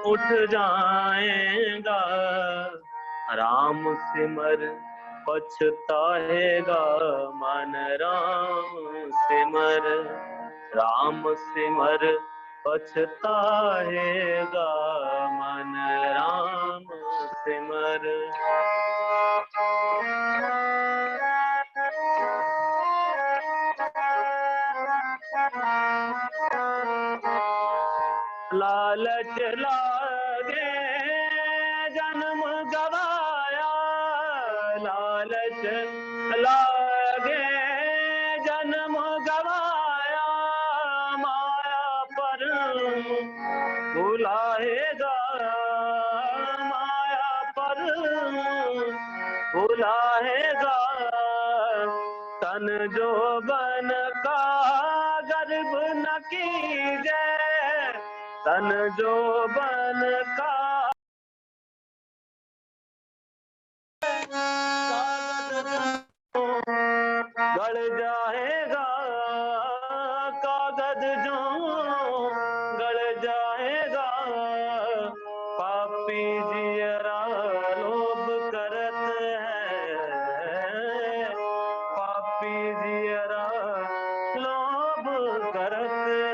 उठ जाएगा, राम सिमर पछताएगा मन, राम सिमर, राम सिमर पछताएगा मन, राम सिमर। लालच लागे जन्म गवाया, लालच लागे जन्म गवाया, माया पर भुलाएगा, माया पर भुलाएगा, तन जो बन का गर्भ न कीजे, तन जो बन का गड़ जाएगा, कागज जो गड़ जाएगा, पापी जियरा लोभ करत है, पापी जियरा लोभ करत है,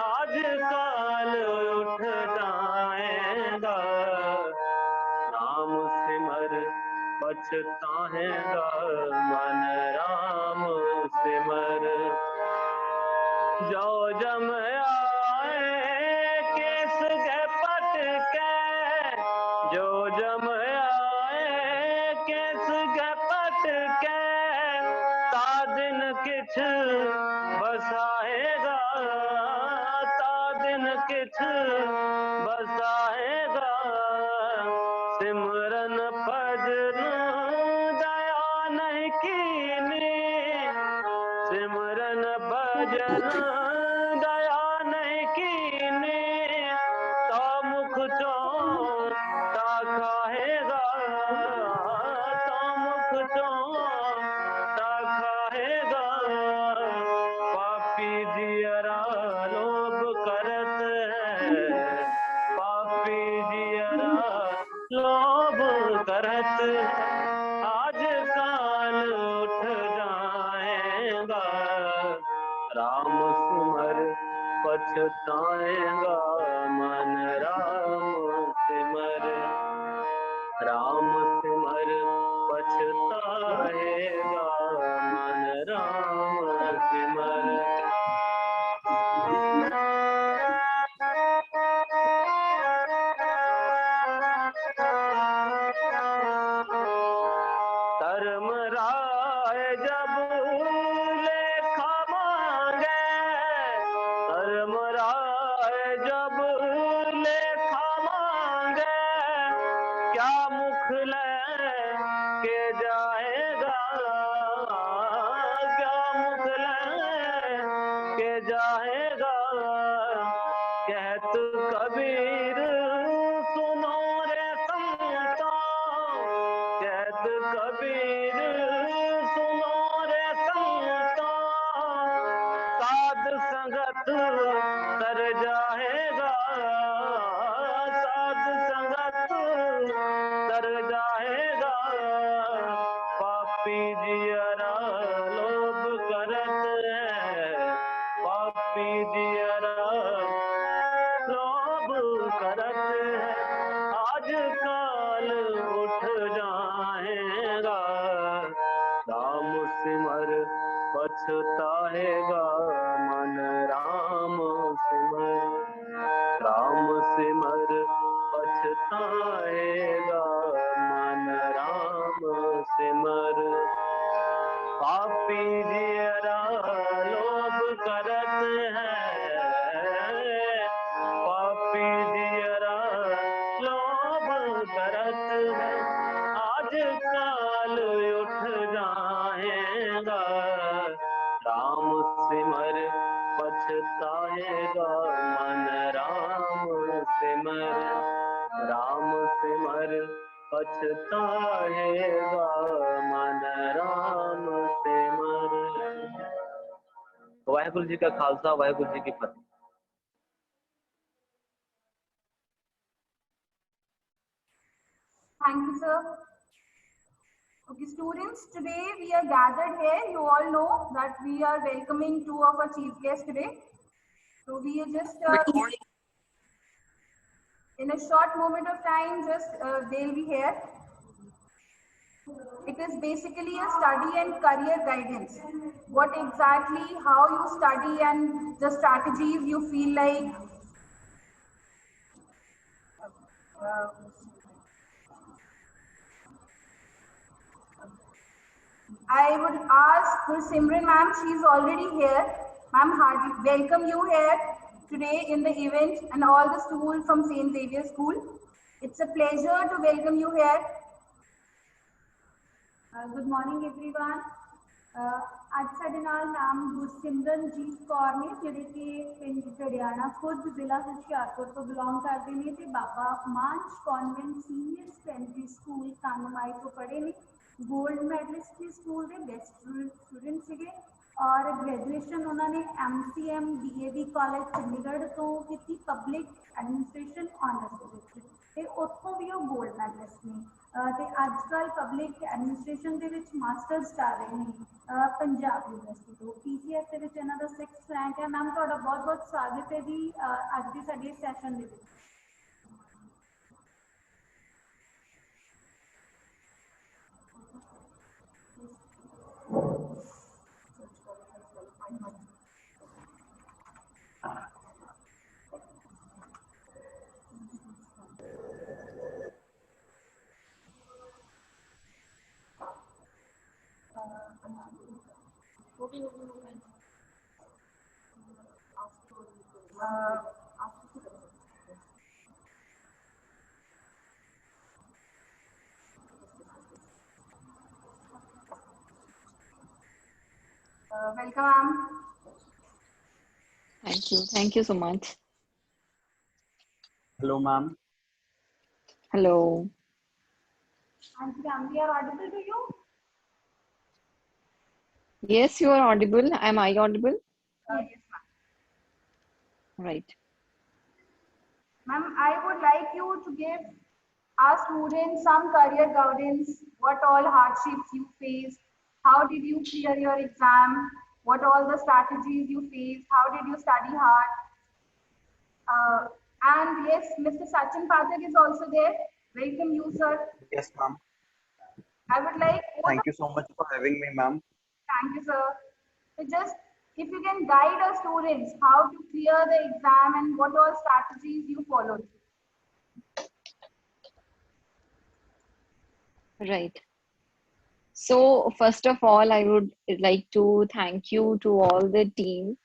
आज काल उठ जाएगा, राम सिमर पछताएगा मन, राम सिमर। जो जम आए केस के पटके, जो जम आए केस के पटके, तादिन किछ बसाएगा, तादिन किछ बसाएगा, सिमरन भजन दया नहीं कीनी, सिमरन भजन दया नहीं कीनी, तो मुख चोटा खाएगा, तो मुख चोटा खाएगा, पापी जियरा लोभ करत है, पापी जियरा लोभ करत, आज काल उठ जाएगा, राम सिमर पछताएगा मन, राम सिमर, राम सिमर पछताएगा मन, राम सिमर। धर्म राय जब लेखा मांगे, धर्म राय जब लेखा मांगे, क्या मुख ले के जाएगा, क्या मुख ले के जाएगा, कहत कबीर सुनो रे संतो, कहत कबीर सुनो रे संतो, साध संगत तर जाएगा, साध संगत तर जाएगा, पापी जियरा लोभ करत है, पापी जियरा लोभ करत है, आज काल उठ जाएगा, राम सिमर पछताएगा मन, राम सिमर, राम सिमर पछताएगा मन, राम सिमर, पापी जियरा लोभ करत है, पापी जियरा लोभ करत है, आज काल उठ जाएगा, राम सिमर पछताएगा मन, राम सिमर, राम सिमर पछताएगा मन, राम सिमर। वाहिगुरु जी का खालसा, वाहिगुरु जी की फतेह। Thank you, sir. Okay, students, today we are gathered here. You all know that we are welcoming two of our chief guests today. So we are just in a short moment of time, just they'll be here. It is basically a study and career guidance. What exactly, how you study and the strategies you feel like I would ask Simran ma'am, she is already here. Ma'am, heartily welcome you here today in the event and all the school from St. Xavier School. It's a pleasure to welcome you here. Good morning everyone. ਅੱਜ ਸਾਡੇ ਨਾਲ ਨਾਮ ਗੁਰਸਿਮਰਨਜੀਤ ਕੌਰ ਨੇ ਜਿਹੜੇ ਕਿ ਪਿੰਡ ਜੜਿਆਣਾ ਖੁਦ ਜ਼ਿਲ੍ਹਾ ਹੁਸ਼ਿਆਰਪੁਰ ਤੋਂ ਬਿਲੋਂਗ ਕਰਦੇ ਨੇ ਤੇ ਬਾਬਾ ਮਾਨਸ ਕਨਵੈਂਟ ਸੀਨੀਅਰ ਸੈਕੰਡਰੀ ਸਕੂਲ ਕੰਗਮਾਈ ਤੋਂ ਪੜ੍ਹੇ ਨੇ ਗੋਲਡ ਮੈਡਲਿਸਟ ਦੇ ਸਕੂਲ ਦੇ ਬੈਸਟ ਸਟੂਡੈਂਟ ਸੀਗੇ ਔਰ ਗ੍ਰੈਜੂਏਸ਼ਨ ਉਹਨਾਂ ਨੇ MCM DAV ਕਾਲਜ ਚੰਡੀਗੜ੍ਹ ਤੋਂ ਕੀਤੀ ਪਬਲਿਕ ਐਡਮਿਨਿਸਟ੍ਰੇਸ਼ਨ ਆਨਰਸ ਦੇ ਵਿੱਚ ਤੇ ਉੱਥੋਂ ਵੀ ਉਹ ਗੋਲਡ ਮੈਡਲਿਸਟ ਨੇ ਤੇ ਅੱਜ ਕੱਲ੍ਹ ਪਬਲਿਕ ਐਡਮਿਨਿਸਟ੍ਰੇਸ਼ਨ ਦੇ ਵਿੱਚ ਮਾਸਟਰਸ ਕਰ ਰਹੇ ਨੇ ਪੰਜਾਬ ਯੂਨੀਵਰਸਿਟੀ ਤੋਂ PCS ਦੇ ਵਿੱਚ ਇਹਨਾਂ ਦਾ 6th ਰੈਂਕ ਹੈ ਮੈਮ ਤੁਹਾਡਾ ਬਹੁਤ ਬਹੁਤ ਸਵਾਗਤ ਹੈ ਜੀ ਅੱਜ ਦੇ ਸਾਡੇ ਸੈਸ਼ਨ ਦੇ ਵਿੱਚ Welcome, ma'am. Thank you so much. Hello, ma'am. Hello. And we are audible to you? Yes, you are audible. Am I audible? Yes, ma'am. Right. Ma'am, I would like you to give our students some career guidance, what all hardships you faced, how did you clear your exam, what all the strategies you faced, how did you study hard. And yes, Mr. Sachin Pathak is also there. Welcome you, sir. Yes, ma'am. I would like Thank you so much for having me, ma'am. Thank you, sir. So just if you can guide our students how to clear the exam and what all strategies you followed. Right. So first of all, I would like to thank you to all the team,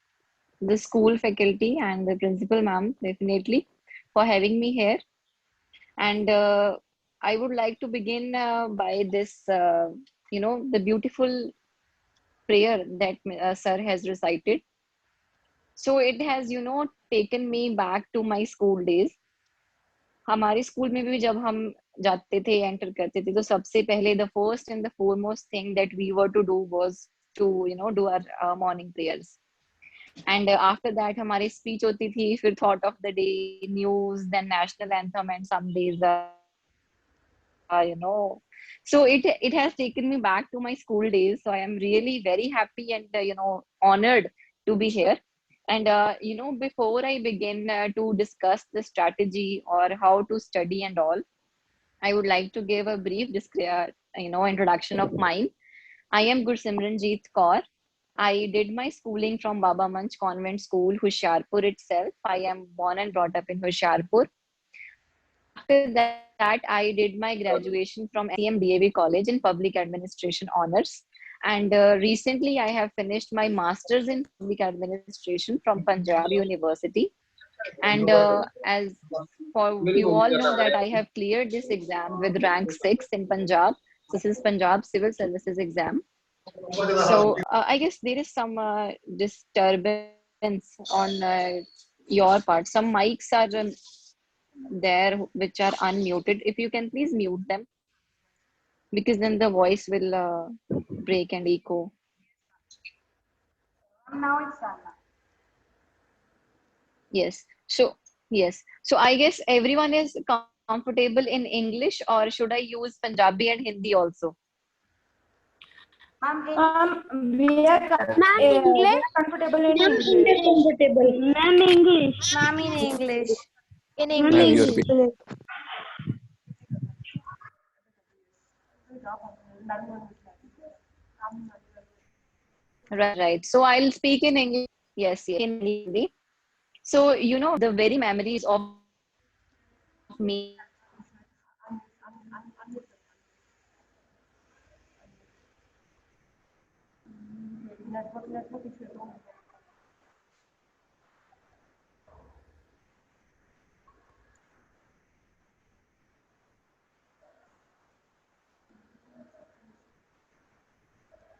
the school faculty and the principal ma'am, definitely, for having me here. And I would like to begin by this, the beautiful prayer that sir has recited. So it has, taken me back to my school days. हमारे school में भी जब हम जाते थे enter करते थे तो सबसे पहले the first and the foremost thing that we were to do was to do our morning prayers and after that हमारी स्पीच होती थी फिर thought of the day news then national anthem and some days so it has taken me back to my school days, so I am really very happy and honored to be here. And before I begin to discuss the strategy or how to study and all, I would like to give a brief introduction of mine. I am Gursimranjeet Kaur. I did my schooling from Baba Manch Convent School, Hoshiarpur itself. I am born and brought up in Hoshiarpur. After that, I did my graduation from MCM DAV College in Public Administration Honors. And recently, I have finished my master's in Public Administration from Punjab University. And as for you all know that I have cleared this exam with rank 6 in Punjab. This is Punjab Civil Services exam. So I guess there is some disturbance on your part. Some mics are there which are unmuted. If you can please mute them, because then the voice will break and echo. Now it's done. Yes. So I guess everyone is comfortable in English, or should I use Punjabi and Hindi also? Ma'am, We are comfortable in English. Comfortable. Ma'am, English. Ma'am, in English. In Ma'am, Ma'am, English. your opinion. Right. So I'll speak in English. Yes, yes, in Hindi. So, the very memories of me.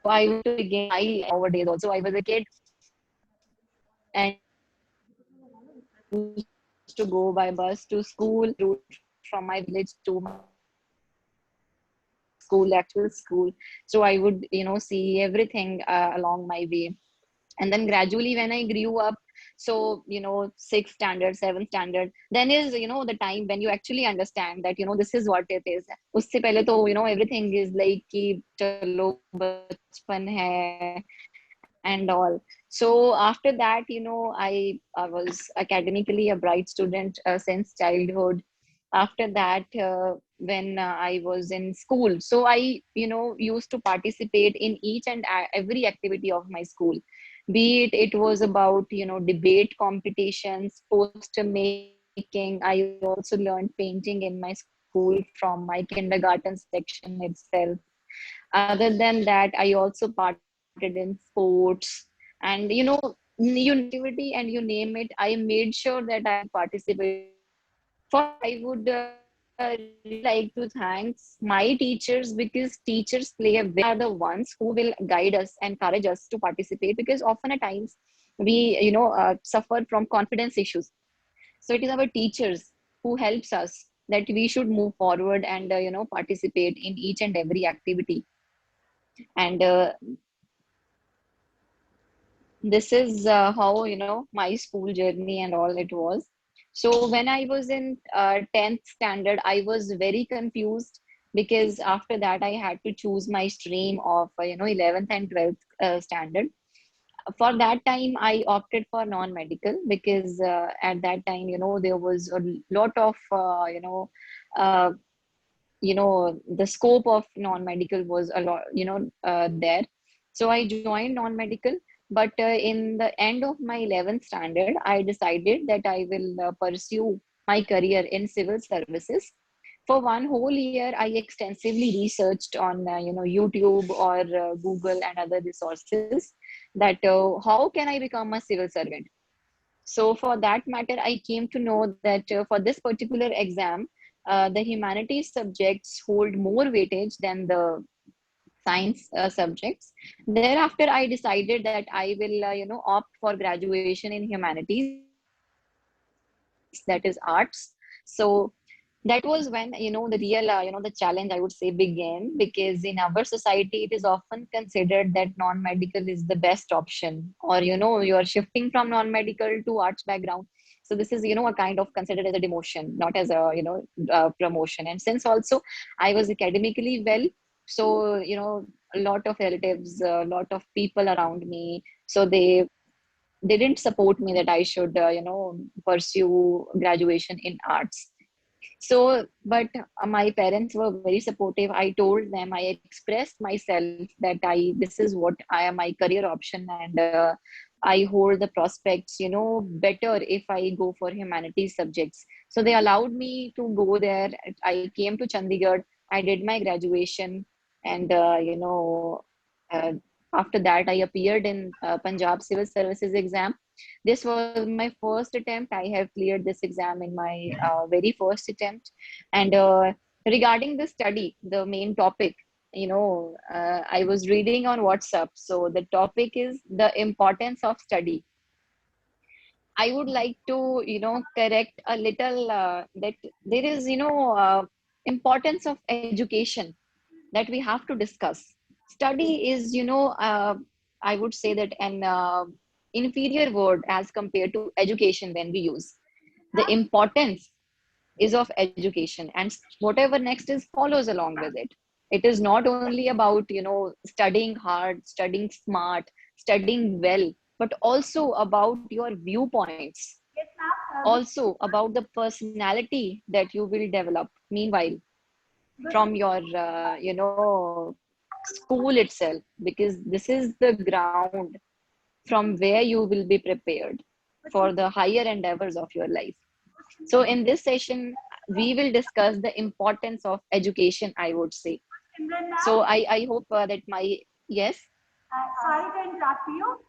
I would begin my nowadays also. I was a kid and used to go by bus to school, route from my village to my school, actual school. So I would, see everything along my way. And then gradually when I grew up, so, sixth standard, seventh standard, then is, the time when you actually understand that, this is what it is. Usse pehle to, everything is like ki chalo bachpan hai and all. So after that, I was academically a bright student since childhood. After that, when I was in school, so I, used to participate in each and every activity of my school. Be it was about, debate competitions, poster making. I also learned painting in my school from my kindergarten section itself. Other than that, I also participated in sports and, you activity and you name it. I made sure that I participate. For I would really like to thank my teachers, because teachers play a very, are the ones who will guide us, encourage us to participate, because often at times we, suffer from confidence issues. So it is our teachers who helps us that we should move forward and, participate in each and every activity. And this is how, my school journey and all it was. So when I was in 10th standard, I was very confused, because after that I had to choose my stream of 11th and 12th standard. For that time I opted for non-medical, because at that time, there was a lot of uh, the scope of non-medical was a lot, there. So I joined non-medical, but in the end of my 11th standard, I decided that I will pursue my career in civil services. For one whole year, I extensively researched on YouTube or Google and other resources, that how can I become a civil servant. So for that matter, I came to know that for this particular exam, the humanities subjects hold more weightage than the science subjects. Thereafter, I decided that I will, opt for graduation in humanities, that is arts. So that was when, the real, the challenge, I would say, began, because in our society it is often considered that non-medical is the best option, or you are shifting from non-medical to arts background. So this is, a kind of considered as a demotion, not as a, promotion. And since also I was academically well, so a lot of relatives, a lot of people around me, so they didn't support me that I should, pursue graduation in arts. So, but my parents were very supportive. I told them, I expressed myself that this is what I am, my career option, and I hold the prospects, better if I go for humanities subjects. So they allowed me to go there. I came to Chandigarh. I did my graduation, and uh, after that, I appeared in Punjab Civil Services exam. This was my first attempt. I have cleared this exam in my very first attempt. And regarding the study, the main topic, I was reading on WhatsApp. So the topic is the importance of study. I would like to, correct a little that there is, importance of education that we have to discuss. Study is, I would say that an inferior word as compared to education when we use. The importance is of education, and whatever next is follows along with it. It is not only about, studying hard, studying smart, studying well, but also about your viewpoints, Yes, ma'am. also about the personality that you will develop meanwhile Good. from your school itself, because this is the ground from where you will be prepared for the higher endeavors of your life. So in this session we will discuss the importance of education, I would say. Simran ma'am, So I hope that my, yes. sorry to interrupt you.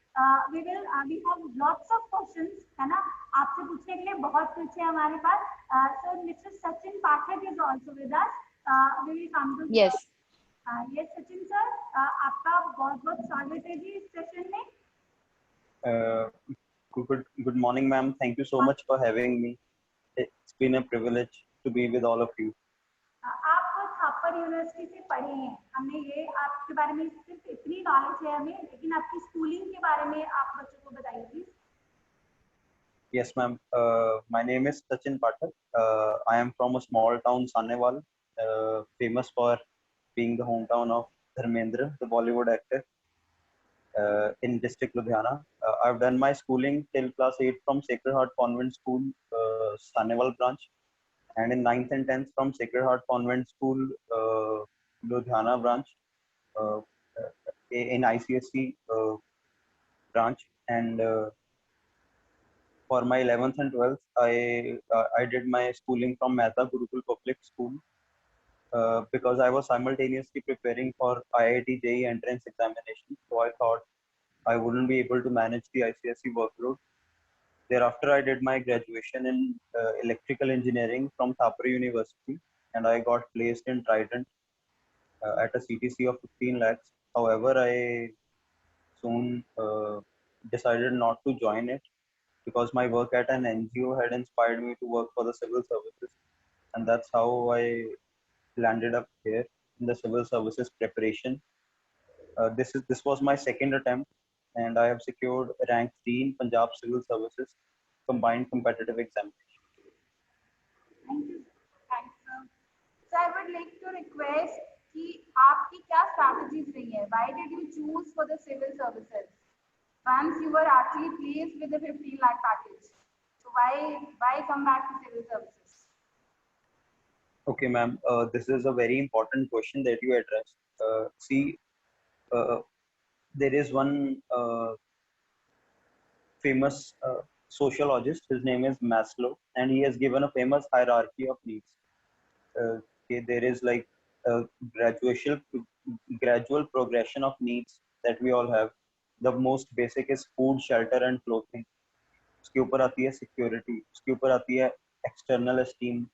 We have lots of questions, है ना? आपसे पूछने के लिए बहुत कुछ है हमारे पास. So Mr. Sachin Pathak is also with us. We will come to Yes. yes Sachin sir, आपका बहुत बहुत स्वागत है जी इस सेशन में. Good morning, ma'am. Thank you so much for having me. It's been a privilege to be with all of you. आप Thapar university से पढ़े हैं. हमने ये आपके बारे में सिर्फ इतनी नॉलेज है हमें, लेकिन आपकी स्कूलिंग के बारे में आप बच्चों को बताइए please. Yes, ma'am. My name is Sachin Pathak. I am from a small town, Sanewal, famous for being the hometown of Dharmendra, the Bollywood actor, in district Ludhiana. I've done my schooling till class 8 from Sacred Heart Convent School, Sanewal branch, and in 9th and 10th from Sacred Heart Convent School, Ludhiana branch, uh, in ICSC branch. And for my 11th and 12th, I did my schooling from Mehta Gurukul Public School, because I was simultaneously preparing for IIT JEE entrance examination. So I thought I wouldn't be able to manage the ICSE workload. Thereafter, I did my graduation in electrical engineering from Thapar University, and I got placed in Trident at a CTC of 15 lakhs. However, I soon decided not to join it because my work at an NGO had inspired me to work for the civil services, and that's how I landed up here in the civil services preparation. This was my second attempt, and I have secured rank 3 in Punjab Civil Services combined competitive examination. Thank you. Thanks, sir. So I would like to request कि आपकी क्या strategies रही है? Why did you choose for the civil services? Once you were actually placed with the 15 lakh package, so why come back to civil services? Okay, ma'am. This is a very important question that you addressed. See, there is one famous sociologist. His name is Maslow, and he has given a famous hierarchy of needs. Okay, there is like a gradual progression of needs that we all have. The most basic is food, shelter, and clothing. उसके ऊपर आती है security, उसके ऊपर आती है external esteem,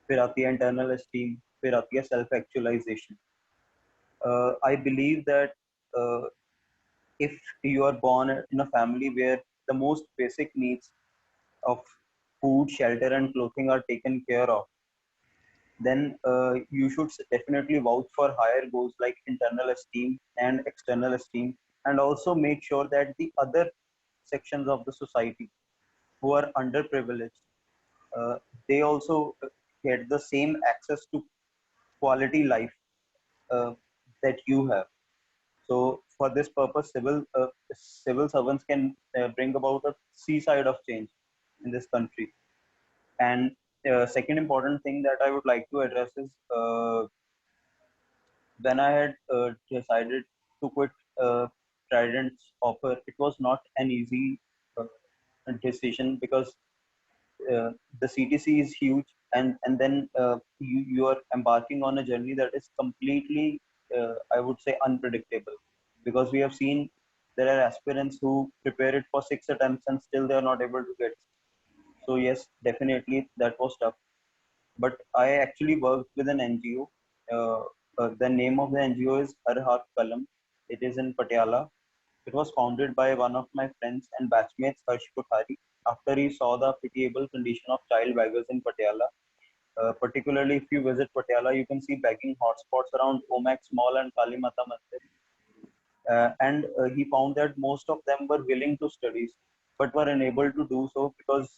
फिर आती है इंटरनल एस्टीम, फिर आती है self actualisation. I believe that if you are born in a family where the most basic needs of food, shelter, and clothing are taken care of, then you should definitely vouch for higher goals like internal esteem and external esteem, and also make sure that the other sections of the society who are underprivileged, they also get the same access to quality life that you have. So for this purpose, civil servants can bring about a seaside of change in this country. And second important thing that I would like to address is when I had decided to quit Trident's offer, it was not an easy decision because the CTC is huge, and then you are embarking on a journey that is completely, I would say, unpredictable, because we have seen there are aspirants who prepare it for 6 attempts and still they are not able to get. So yes, definitely that was tough. But I actually worked with an NGO. The name of the NGO is Har Haath Kalam. It is in Patiala. It was founded by one of my friends and batchmates, Harsh Kothari, after he saw the pitiable condition of child beggars in Patiala. Particularly, if you visit Patiala, you can see begging hotspots around Omax Mall and Kali Mata Mandir. And he found that most of them were willing to study, but were unable to do so because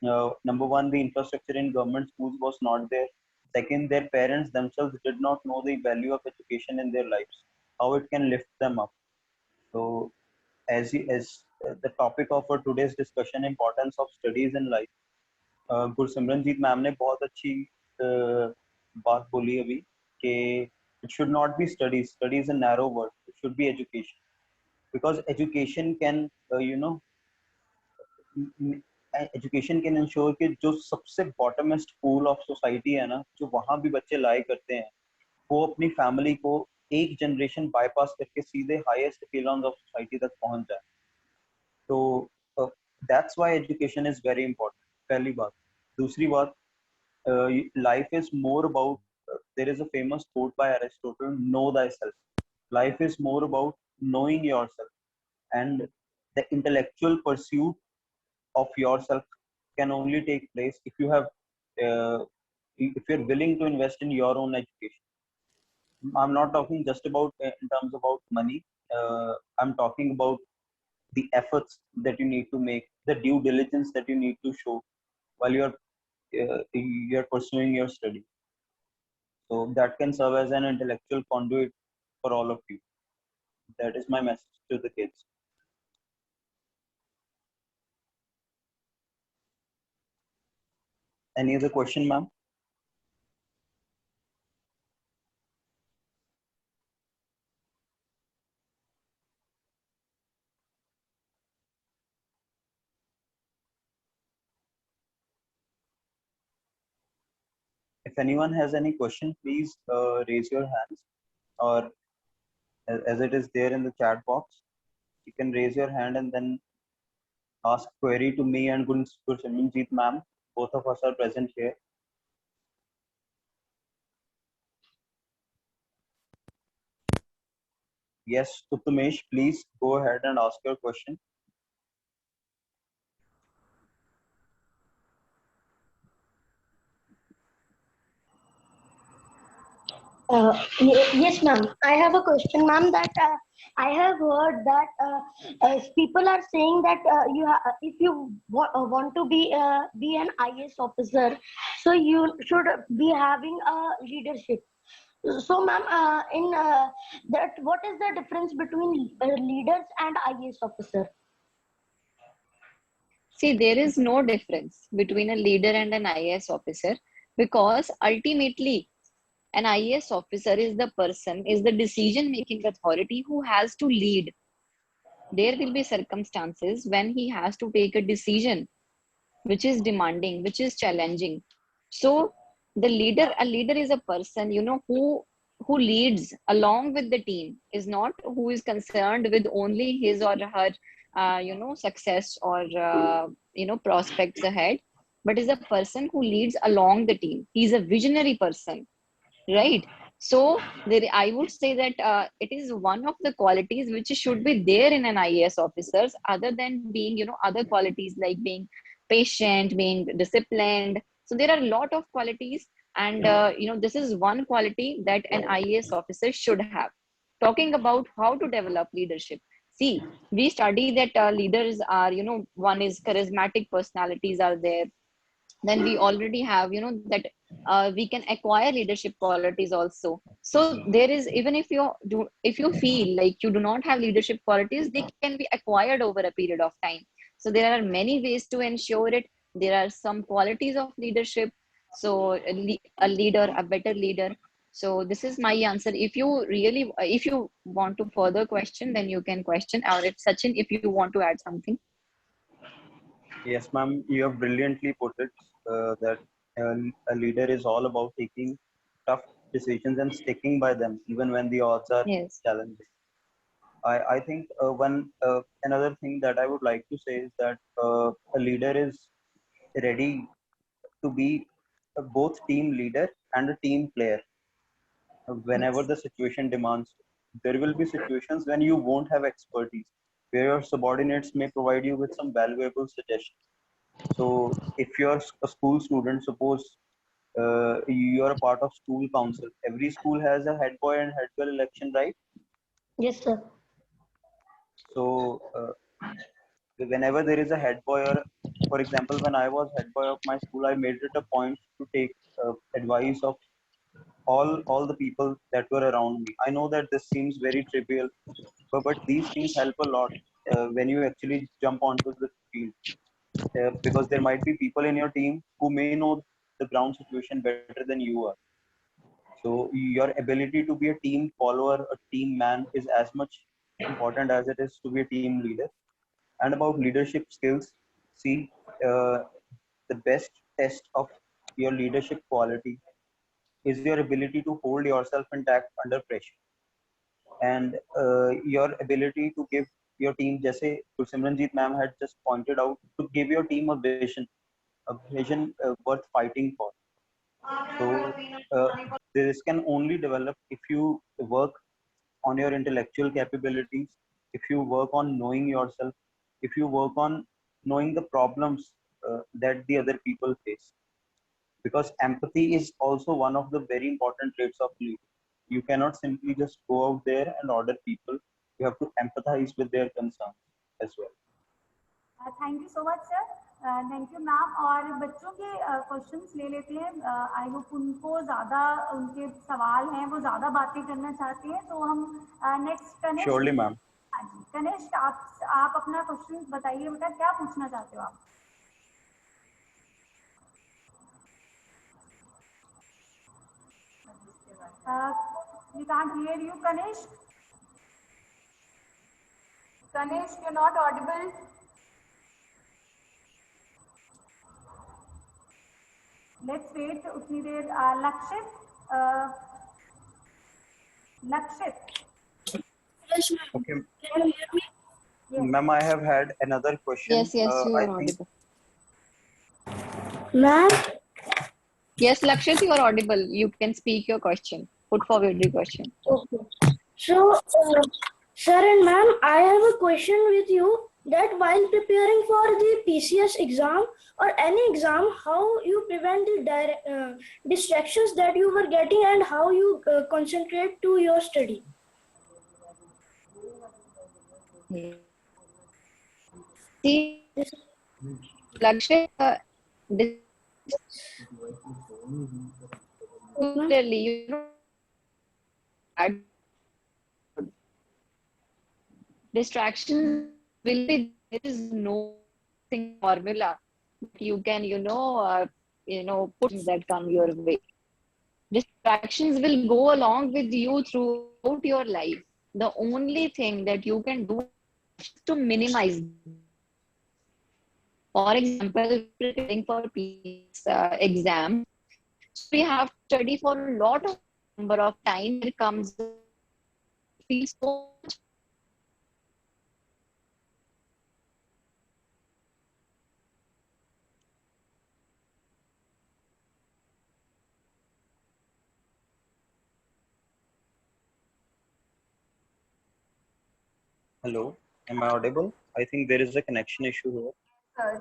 Number one, the infrastructure in government schools was not there. Second, their parents themselves did not know the value of education in their lives, how it can lift them up. So, as the topic of our today's discussion, importance of studies in life, Gursimranjeet ma'am ने बहुत अच्छी बात बोली अभी कि it should not be studies. Study is a narrow word. It should be education, because education can, education can ensure कि जो सबसे बॉटमेस्ट पूल ऑफ सोसाइटी है ना, जो वहां भी बच्चे लाई करते हैं, वो अपनी फैमिली को एक जनरेशन बाईपास करके सीधे हाईएस्ट एकेलॉन्स ऑफ सोसाइटी तक पहुंच जाए. तो that's why education is very important. पहली बात. दूसरी बात, life is more about, there is a famous quote by Aristotle, know thyself. Life is more about knowing yourself, and the intellectual pursuit of yourself can only take place if you have, uh, if you're willing to invest in your own education. I'm not talking just about in terms about money. I'm talking about the efforts that you need to make, the due diligence that you need to show while you're pursuing your study. So that can serve as an intellectual conduit for all of you. That is my message to the kids. Any other question, ma'am? If anyone has any question, please raise your hands, or as it is there in the chat box, you can raise your hand and then ask query to me and Gursimranjeet ma'am. Both of us are present here. Yes, Utmesh, please go ahead and ask your question. Yes, ma'am. I have a question, ma'am. That I have heard that people are saying that if you want to be an IAS officer, so you should be having a leadership. So, ma'am, in that, what is the difference between leaders and IAS officer? See, there is no difference between a leader and an IAS officer, because ultimately an IAS officer is the person, is the decision making authority who has to lead. There will be circumstances when he has to take a decision which is demanding, which is challenging. So a leader is a person, who leads along with the team, is not who is concerned with only his or her success or prospects ahead, but is a person who leads along the team. He's a visionary person, right? So I would say that it is one of the qualities which should be there in an IAS officers, other than being, other qualities like being patient, being disciplined. So there are a lot of qualities, and this is one quality that an IAS officer should have. Talking about how to develop leadership, see, we study that leaders are, one is charismatic personalities are there. Then we already have, that we can acquire leadership qualities also. So there is, even if you feel like you do not have leadership qualities, they can be acquired over a period of time. So there are many ways to ensure it. There are some qualities of leadership. So a leader, a better leader. So this is my answer. If you really, if you want to further question, then you can question, or if Sachin, if you want to add something. Yes, ma'am, you have brilliantly put it, that a leader is all about taking tough decisions and sticking by them, even when the odds are Yes. challenging. I think another thing that I would like to say is that a leader is ready to be both team leader and a team player whenever Yes. the situation demands. There will be situations when you won't have expertise, where your subordinates may provide you with some valuable suggestions. So if you're a school student, suppose you're a part of school council. Every school has a head boy and head girl election, right? Yes, sir. So whenever there is a head boy, or for example, when I was head boy of my school, I made it a point to take advice of all the people that were around me. I know that this seems very trivial, but these things help a lot when you actually jump onto the field, because there might be people in your team who may know the ground situation better than you are. So your ability to be a team follower, a team man, is as much important as it is to be a team leader. And about leadership skills, see, the best test of your leadership quality is your ability to hold yourself intact under pressure, and your ability to give your team, jaise Simranjeet ma'am had just pointed out, to give your team a vision worth fighting for. So this can only develop if you work on your intellectual capabilities, if you work on knowing yourself, if you work on knowing the problems that the other people face. Because empathy is also one of the very important traits of leadership. You cannot simply just go out there and order people. You have to empathize with their concerns as well. Thank you so much sir, thank you ma'am. और बच्चों के questions ले लेते हैं। I hope उनको ज़्यादा उनके सवाल हैं, वो ज़्यादा बातें करना चाहते हैं, तो हम नेक्स्ट कनेक्ट। Surely, ma'am. हाँ जी कनिष्क, आप अपना क्वेश्चन बताइए बेटा, क्या पूछना चाहते हो आप? We can't hear you, Kanishk. Kanishk, you're not audible. Let's wait utni der. Lakshit, Lakshit. Yes, ma'am. Okay. Can you hear me? Yes. Ma'am, I have had another question. Yes, you I are think, audible. Ma'am, Yes, Lakshit, you are audible. You can speak your question. Put forward your question. okay. So, sir and ma'am, I have a question with you, that while preparing for the PCS exam or any exam, how you prevent the distractions that you were getting, and how you concentrate to your study? See, Lakshit, clearly, you know, distraction will be, there is no formula you can, put that come your way. Distractions will go along with you throughout your life. The only thing that you can do is to minimize them. For example, preparing for PCS exam, we have to study for a lot of number of time. It comes feels so much. hello, am I audible? I think there is a connection issue here.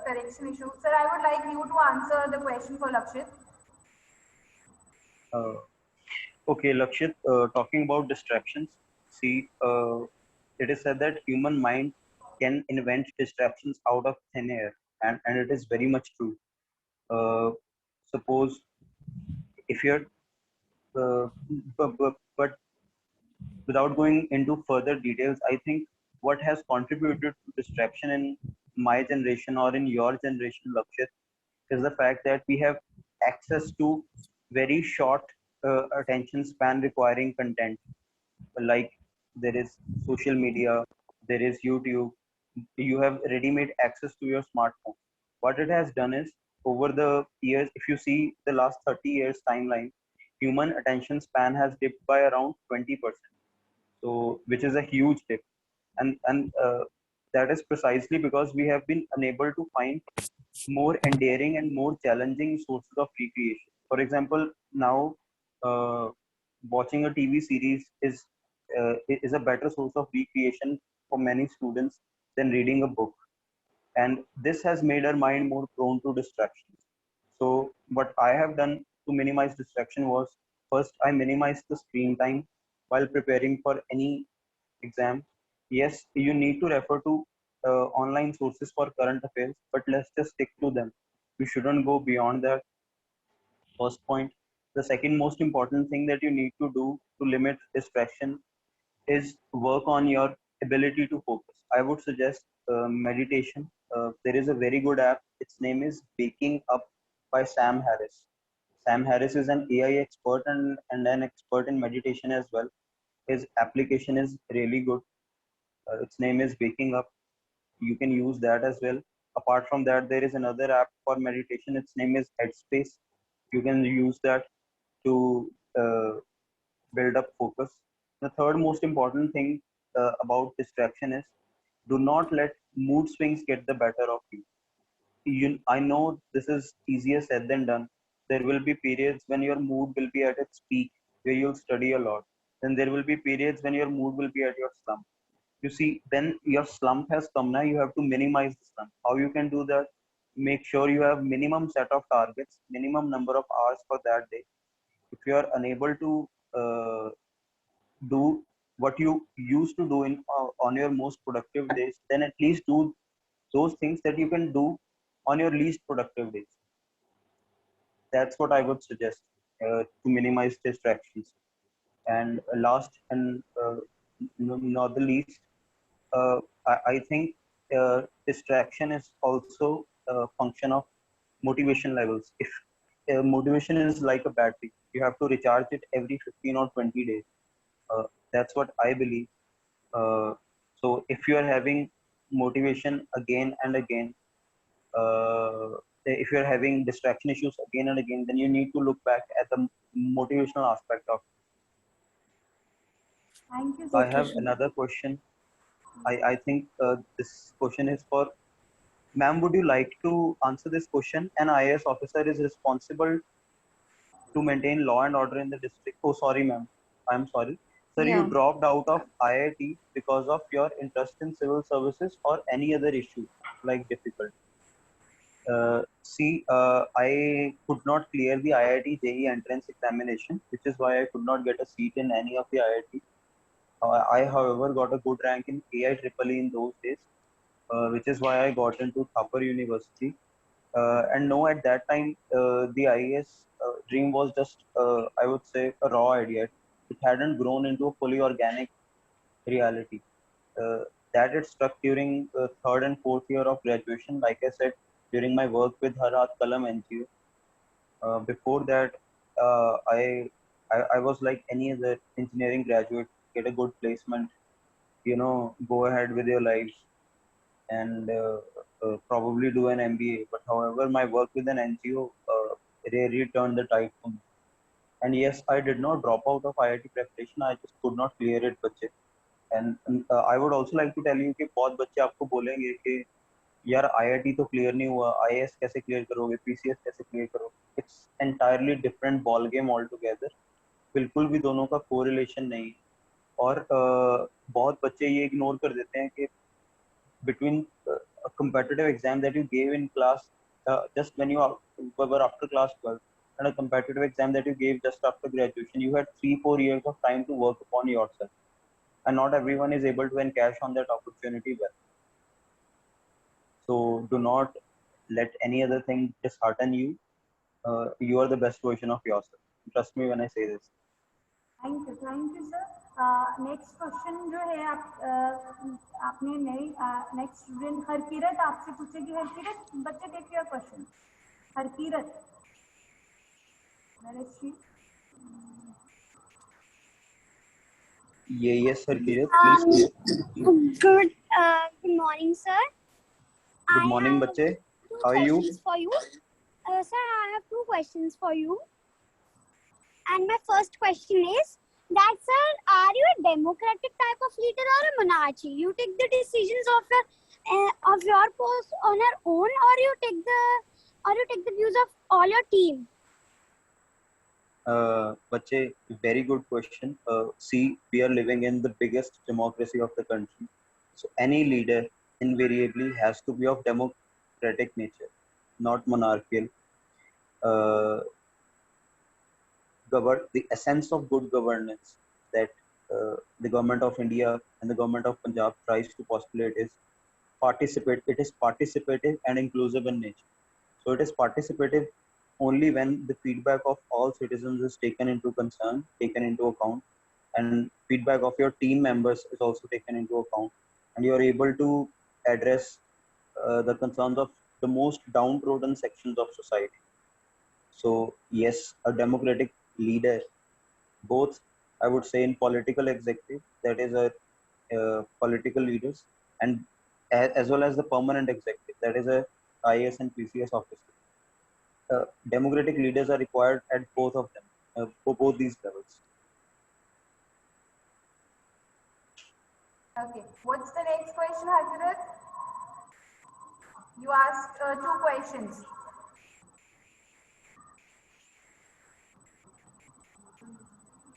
Correction issue. Sir, I would like you to answer the question for Lakshit. Okay, Lakshit, talking about distractions, see, it is said that human mind can invent distractions out of thin air, and it is very much true. Uh, Suppose if you're, but without going into further details, I think what has contributed to distraction in my generation or in your generation, Lakshit, is the fact that we have access to very short attention span requiring content. Like there is social media, there is YouTube, you have ready-made access to your smartphone. What it has done is, over the years, if you see the last 30 years timeline, human attention span has dipped by around 20%. So which is a huge dip, and that is precisely because we have been unable to find more endearing and more challenging sources of recreation. For example, now watching a TV series is a better source of recreation for many students than reading a book, and this has made our mind more prone to distractions. So what I have done to minimize distraction was, first I minimized the screen time while preparing for any exam. Yes, you need to refer to online sources for current affairs, but let's just stick to them. You shouldn't go beyond that. First point. The second most important thing that you need to do to limit distraction is work on your ability to focus. I would suggest meditation. There is a very good app. Its name is Waking Up by Sam Harris. Sam Harris is an AI expert and an expert in meditation as well. His application is really good. Its name is Waking Up. You can use that as well. Apart from that, there is another app for meditation. Its name is Headspace. You can use that to build up focus. The third most important thing about distraction is do not let mood swings get the better of you. I know this is easier said than done. There will be periods when your mood will be at its peak, where you'll study a lot. Then there will be periods when your mood will be at your slump. You see, when your slump has come now, you have to minimize the slump. How you can do that? Make sure you have minimum set of targets, minimum number of hours for that day. If you are unable to do what you used to do in on your most productive days, then at least do those things that you can do on your least productive days. That's what I would suggest to minimize distractions. And last and not the least, I think distraction is also a function of motivation levels. If motivation is like a battery, you have to recharge it every 15 or 20 days. That's what I believe. So if you are having motivation again and again, if you are having distraction issues again and again, then you need to look back at the motivational aspect of it. Thank you, I sir. have another question. I think this question is for ma'am. Would you like to answer this question? An IAS officer is responsible to maintain law and order in the district. Oh, sorry, ma'am. I'm sorry. Sir, you Yeah. dropped out of IIT because of your interest in civil services or any other issue like difficult. I could not clear the IIT JEE entrance examination, which is why I could not get a seat in any of the IIT. I, however, got a good rank in AIEEE in those days, which is why I got into Thapar University. And no, at that time, the IAS dream was just, I would say, a raw idea. It hadn't grown into a fully organic reality. Uh, that it struck during third and fourth year of graduation, like I said, during my work with Harat Kalam NGO. Before that, I was like any other engineering graduate, get a good placement, go ahead with your lives and probably do an MBA. But however, my work with an NGO really turned the tide for me. And yes, I did not drop out of IIT preparation. I just could not clear it, बच्चे. And I would also like to tell you कि बहुत बच्चे आपको बोलेंगे कि यार IIT तो clear नहीं हुआ, IAS कैसे क्लियर करोगे, PCS कैसे क्लियर करोगे. It's entirely different ball game altogether. बिल्कुल भी दोनों का कोरिलेशन नहीं है. और बहुत बच्चे ये इग्नोर कर देते हैं कि between a competitive exam that you gave in class just when you were after class 12 and a competitive exam that you gave just after graduation, you had 3-4 years of time to work upon yourself, and not everyone is able to encash on that opportunity well. So do not let any other thing dishearten you. You are the best version of yourself. Trust me when I say this. Thank you sir. Next question जो है आपने next student Harkirat आपसे पूछेगी. हरकीरत, बच्चे take your question. Harkirat, where is she? Yes, sir. Please. Good morning, sir. Good morning, I have bache. two How are you? questions for you. Sir, I have two questions for you. And my first question is that, sir, are you a democratic type of leader or a monarchy? You take the decisions of your post on your own, or you take the views of all your team? Bache, very good question. See, we are living in the biggest democracy of the country. So any leader invariably has to be of democratic nature, not monarchical. Uh, the essence of good governance that the government of India and the government of Punjab tries to postulate is it is participative and inclusive in nature. So it is participative only when the feedback of all citizens is taken into account, and feedback of your team members is also taken into account, and you are able to address the concerns of the most downtrodden sections of society. So yes, a democratic leader, both I would say in political executive, that is a political leaders, and as well as the permanent executive, that is a IAS and PCS officer. Democratic leaders are required at both of them, for both these levels. Okay. What's the next question, Harkirat? You asked two questions.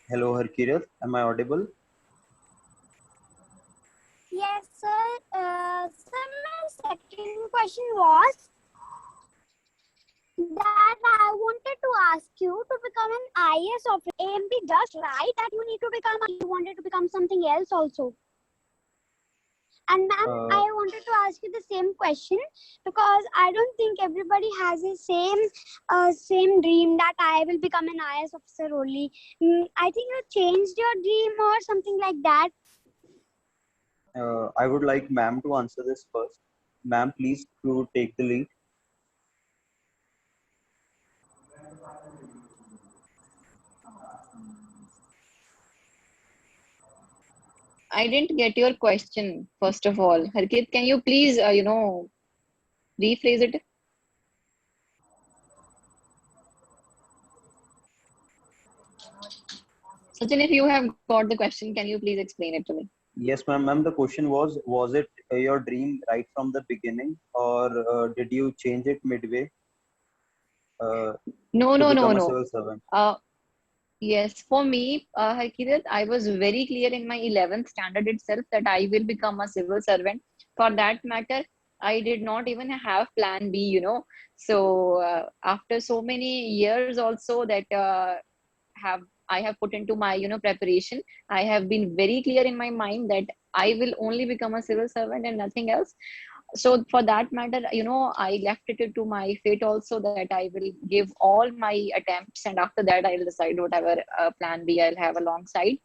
Hello, Harkirat, am I audible? Yes, sir. Sir, my second question was that I wanted to ask you to become an IAS officer. AMP does right that you need to become, you wanted to become something else also. And ma'am, I wanted to ask you the same question because I don't think everybody has the same dream that I will become an IAS officer only. I think you changed your dream or something like that. I would like ma'am to answer this first. Ma'am, please to take the lead. I didn't get your question, first of all. Harkit, can you please, rephrase it? Sachin, if you have got the question, can you please explain it to me? Yes, ma'am. Ma'am, the question was it your dream right from the beginning, or did you change it midway No, to no, no, become a no. civil servant? Yes, for me, Harkirat, I was very clear in my 11th standard itself that I will become a civil servant. For that matter, I did not even have plan B. So after so many years also that have I have put into my preparation, I have been very clear in my mind that I will only become a civil servant and nothing else. So for that matter, I left it to my fate also that I will give all my attempts, and after that I'll decide whatever plan B I'll have alongside.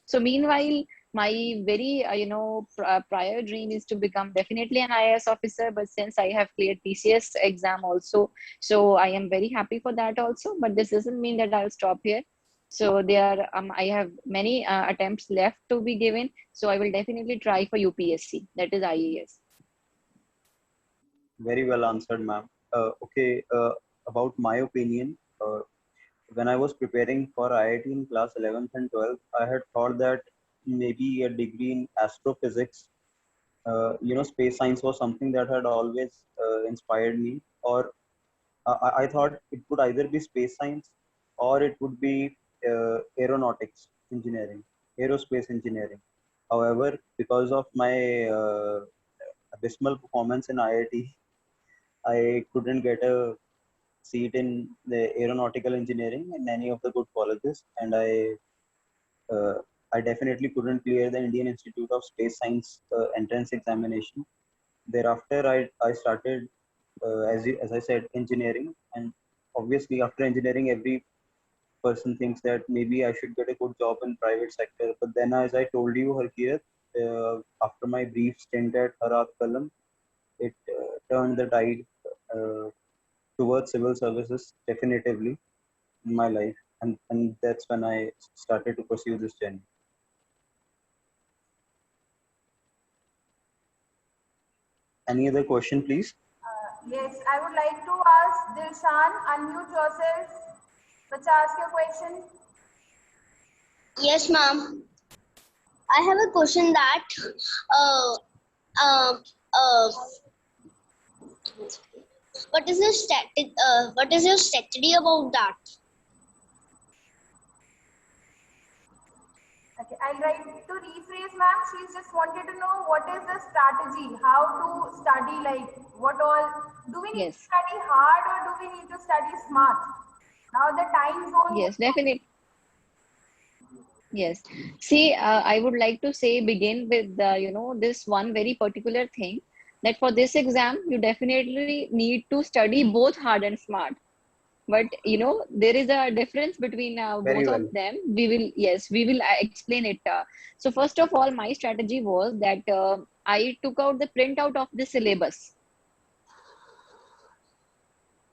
So meanwhile, my very prior dream is to become definitely an IAS officer, but since I have cleared PCS exam also, so I am very happy for that also. But this doesn't mean that I'll stop here. So I have many attempts left to be given. So I will definitely try for UPSC, that is IAS. Very well answered, ma'am. Okay, about my opinion, when I was preparing for IIT in class 11th and 12th, I had thought that maybe a degree in astrophysics, space science was something that had always inspired me. Or I thought it would either be space science or it would be aeronautics engineering, aerospace engineering. However, because of my abysmal performance in IIT, I couldn't get a seat in the aeronautical engineering in any of the good colleges, and uh, I definitely couldn't clear the Indian Institute of Space Science entrance examination. Thereafter, I started as I said, engineering, and obviously after engineering, every person thinks that maybe I should get a good job in private sector. But then, as I told you, Harkirat, after my brief stint at Harat Kalam, it turned the tide uh, towards civil services definitively in my life, and that's when I started to pursue this journey. Any other question, please? Yes, I would like to ask Dilshan, unmute yourself. Let's ask your question. Yes, ma'am. I have a question that uh, uh, uh, what is your strategy about that? Okay, I'll write to rephrase, ma'am. She's just wanted to know what is the strategy, how to study, like what all. Do we need to Yes. study hard or do we need to study smart? Now the time zone. Yes, definitely. Yes. See, I would like to say begin with this one very particular thing that for this exam, you definitely need to study both hard and smart. But there is a difference between Very both of well. them. We will explain it. So first of all, my strategy was that I took out the printout of the syllabus,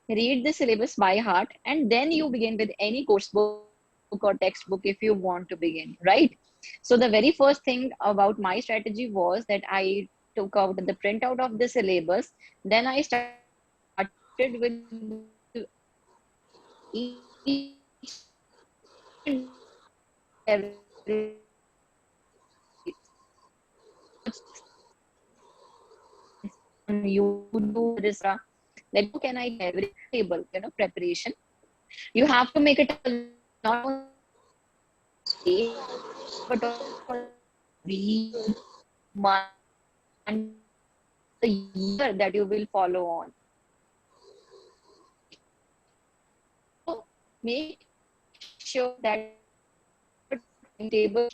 read the syllabus by heart, and then you begin with any course book or textbook if you want to begin, right? So the very first thing about my strategy was that I took out the printout of the syllabus. Then I started with each and every on YouTube, that how can I do every table, preparation. You have to make it not only day, but also week, month, and the year that you will follow on. So make sure that timetable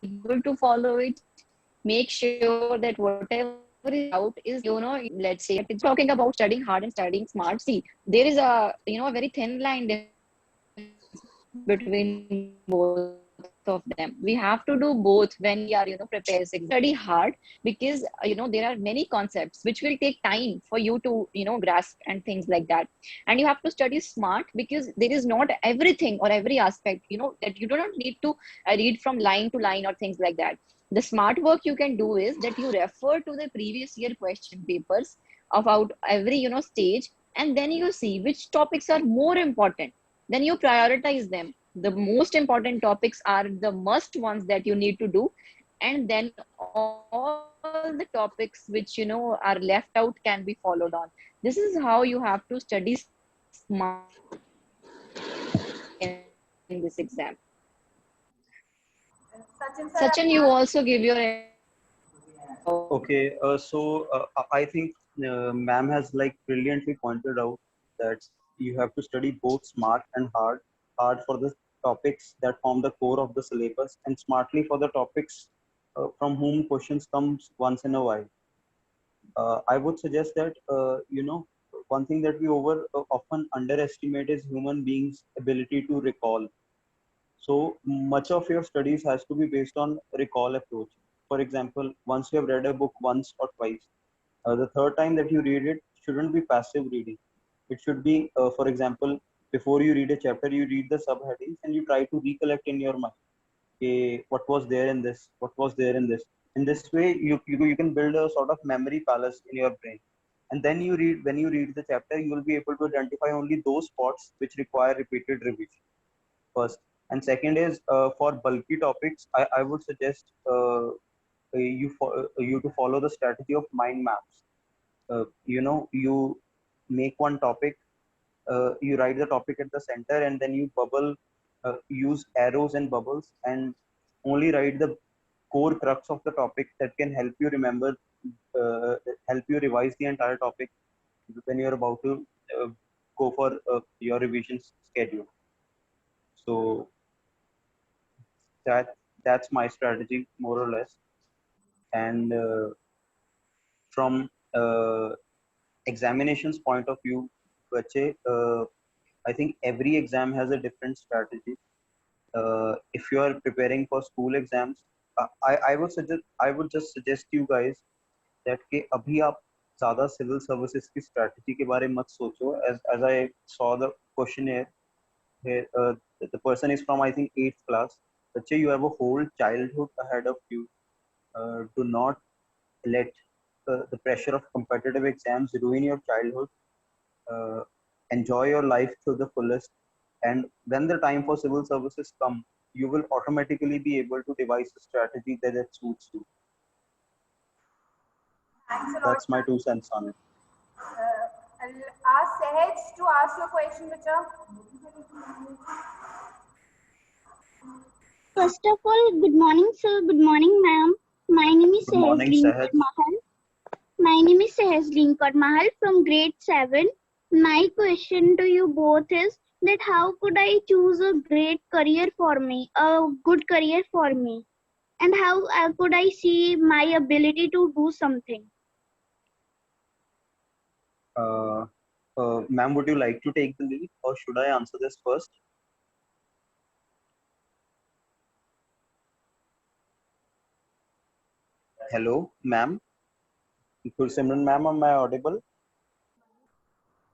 able to follow it. Make sure that whatever is out is, let's say it's talking about studying hard and studying smart. See, there is a very thin line between both of them. We have to do both when we are, preparing this exam. Study hard because, there are many concepts which will take time for you to, grasp and things like that. And you have to study smart because there is not everything or every aspect, that you do not need to read from line to line or things like that. The smart work you can do is that you refer to the previous year question papers about every, stage, and then you see which topics are more important. Then you prioritize them. The most important topics are the must ones that you need to do, and then all the topics which are left out can be followed on. This is how you have to study smart in this exam. Sachin sir, Sachin, you also give your Okay, I think ma'am has like brilliantly pointed out that you have to study both smart and hard. Hard for the topics that form the core of the syllabus, and smartly for the topics from whom questions comes once in a while. I would suggest that one thing that we often underestimate is human beings' ability to recall. So much of your studies has to be based on recall approach. For example, once you have read a book once or twice, the third time that you read it shouldn't be passive reading. It should be, for example, before you read a chapter, you read the subheadings and you try to recollect in your mind, okay, what was there in this, what was there in this. In this way, you can build a sort of memory palace in your brain. And then when you read the chapter, you will be able to identify only those spots which require repeated revision first. And second is for bulky topics, I would suggest you to follow the strategy of mind maps. You make one topic, you write the topic at the center, and then you use arrows and bubbles, and only write the core crux of the topic that can help you remember, uh, help you revise the entire topic when you're about to go for your revision schedule. So that that's my strategy more or less. And from examinations point of view, Vache, I think every exam has a different strategy. If you are preparing for school exams, I would just suggest you guys that कि अभी आप ज़्यादा civil services की strategy के बारे में मत सोचो. As I saw the questionnaire, here, the person is from I think 8th class. Vache, you have a whole childhood ahead of you. Do not let the pressure of competitive exams ruin your childhood. Uh, Enjoy your life to the fullest, and when the time for civil services come, you will automatically be able to devise a strategy that suits you. thanks a lot. That's my 2 cents on it. I'll ask Sahaj to ask your question, Richa. First of all, good morning, sir. Good morning, ma'am. My name is Good morning, Sahajleen Sahaj. Mahal. My name is Sahajleen Mahal from grade 7. My question to you both is that how could I choose a great career for me, a good career for me? And how could I see my ability to do something? Ma'am, would you like to take the lead, or should I answer this first? Hello, ma'am. Simran ma'am, am I audible?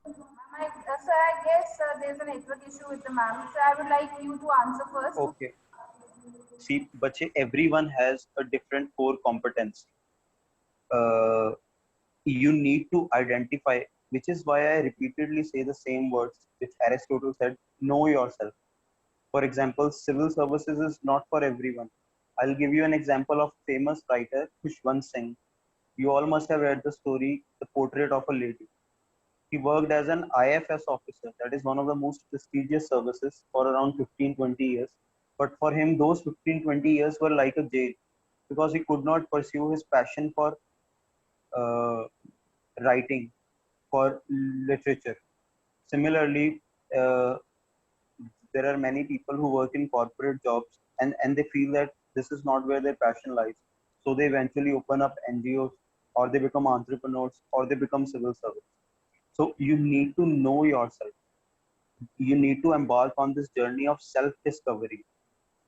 Sir, I guess there's a network issue with the ma'am. So I would like you to answer first. Okay. See, bache, everyone has a different core competence. You need to identify, which is why I repeatedly say the same words which Aristotle said: know yourself. For example, civil services is not for everyone. I'll give you an example of famous writer Khushwant Singh. You all must have read the story, The Portrait of a Lady. He worked as an IFS officer, that is one of the most prestigious services, for around 15-20 years. But for him, those 15-20 years were like a jail, because he could not pursue his passion for uh, writing, for literature. Similarly, uh, there are many people who work in corporate jobs, and they feel that this is not where their passion lies. So they eventually open up NGOs, or they become entrepreneurs, or they become civil servants. So you need to know yourself. You need to embark on this journey of self-discovery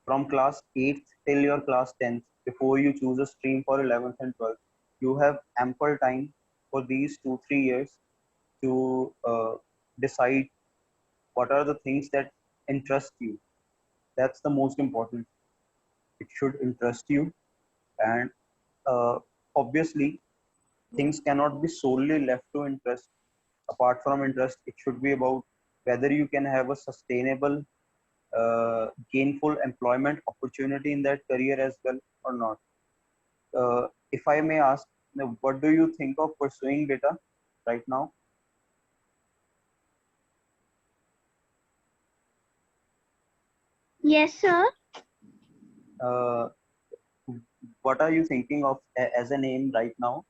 from class 8th till your class 10th, before you choose a stream for 11th and 12th. You have ample time for these 2-3 years to decide what are the things that interest you. That's the most important. It should interest you, and obviously things cannot be solely left to interest. Apart from interest, it should be about whether you can have a sustainable, gainful employment opportunity in that career as well or not. If I may ask, what do you think of pursuing data right now? Yes, sir. Uh, what are you thinking of as an aim right now?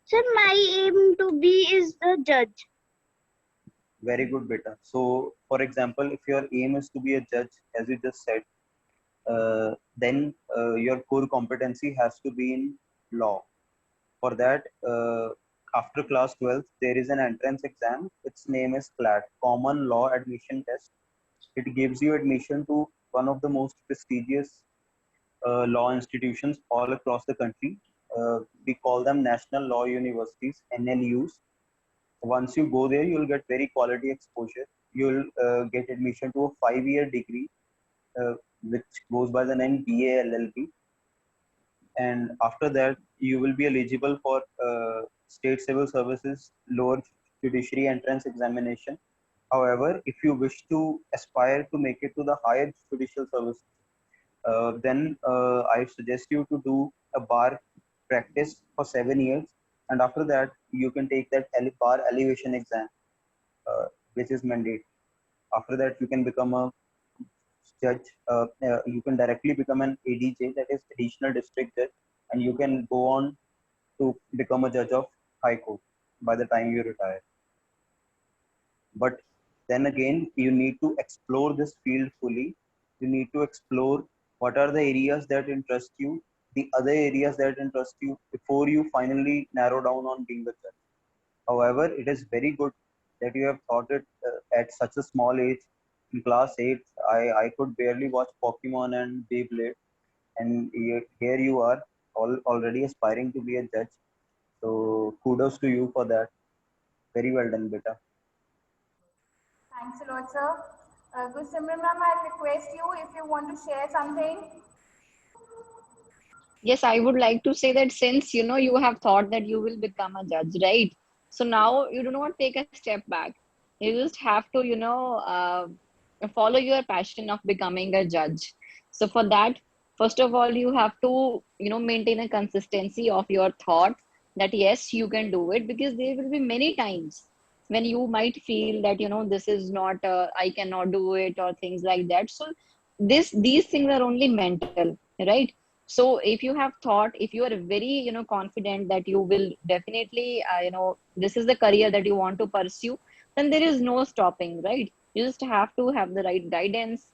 Sir, my aim to be is a judge. Very good, beta. So, for example, if your aim is to be a judge, as you just said, then your core competency has to be in law. For that, after class 12th, there is an entrance exam. Its name is CLAT, Common Law Admission Test. It gives you admission to one of the most prestigious law institutions all across the country. We call them National Law Universities, NLUs. Once you go there, you'll get very quality exposure. You'll get admission to a 5-year degree, which goes by the name BA LLB. And after that, you will be eligible for state civil services lower judiciary entrance examination. However, if you wish to aspire to make it to the higher judicial service, then I suggest you to do a bar practice for 7 years, and after that you can take that bar elevation exam, which is mandate. After that, you can become a judge. You can directly become an ADJ, that is additional district judge, and you can go on to become a judge of high court by the time you retire. But then again, you need to explore this field fully. You need to explore what are the areas that interest you, the other areas that interest you, before you finally narrow down on being a judge. However, it is very good that you have thought it at such a small age. In class 8, I could barely watch Pokemon and Beyblade, and here you are, already aspiring to be a judge. So kudos to you for that. Very well done, beta. Thanks a lot, sir. Good Simran ma'am, I'll request you if you want to share something. Yes, I would like to say that since you have thought that you will become a judge, right? So now you do not take a step back. You just have to, follow your passion of becoming a judge. So for that, first of all, you have to, maintain a consistency of your thought that yes, you can do it, because there will be many times when you might feel that, this is not, I cannot do it, or things like that. So these things are only mental, right? So if you have thought, if you are very confident that you will definitely this is the career that you want to pursue, then there is no stopping, right? You just have to have the right guidance,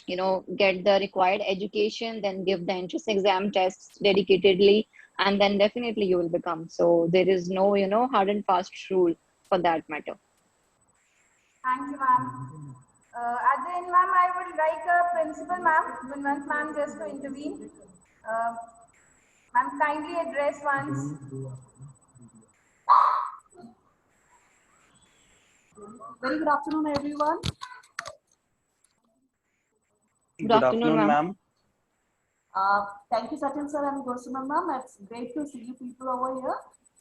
get the required education, then give the entrance exam tests dedicatedly, and then definitely you will become. So there is no, hard and fast rule for that matter. Thank you, ma'am. At the end, ma'am, I would like a principal, ma'am, Vinwant ma'am, just to intervene. Ma'am, kindly address once. Very good afternoon, everyone. Good afternoon, ma'am. Thank you, Sachin sir and Gossamer ma'am. It's great to see you people over here.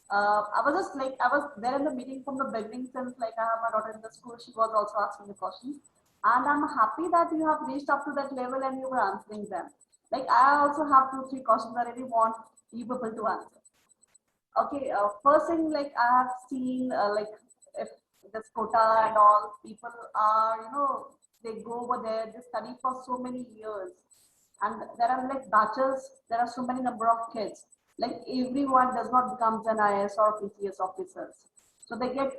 I was there in the meeting from the beginning since I have my daughter in the school. She was also asking the questions. And I'm happy that you have reached up to that level and you were answering them. I also have 2-3 questions that I really want you people to answer. Okay, first thing, I have seen, if this quota and all, people are, they go over there, they study for so many years. And there are batches, there are so many number of kids. Everyone does not become an IAS or PCS officers. So they get,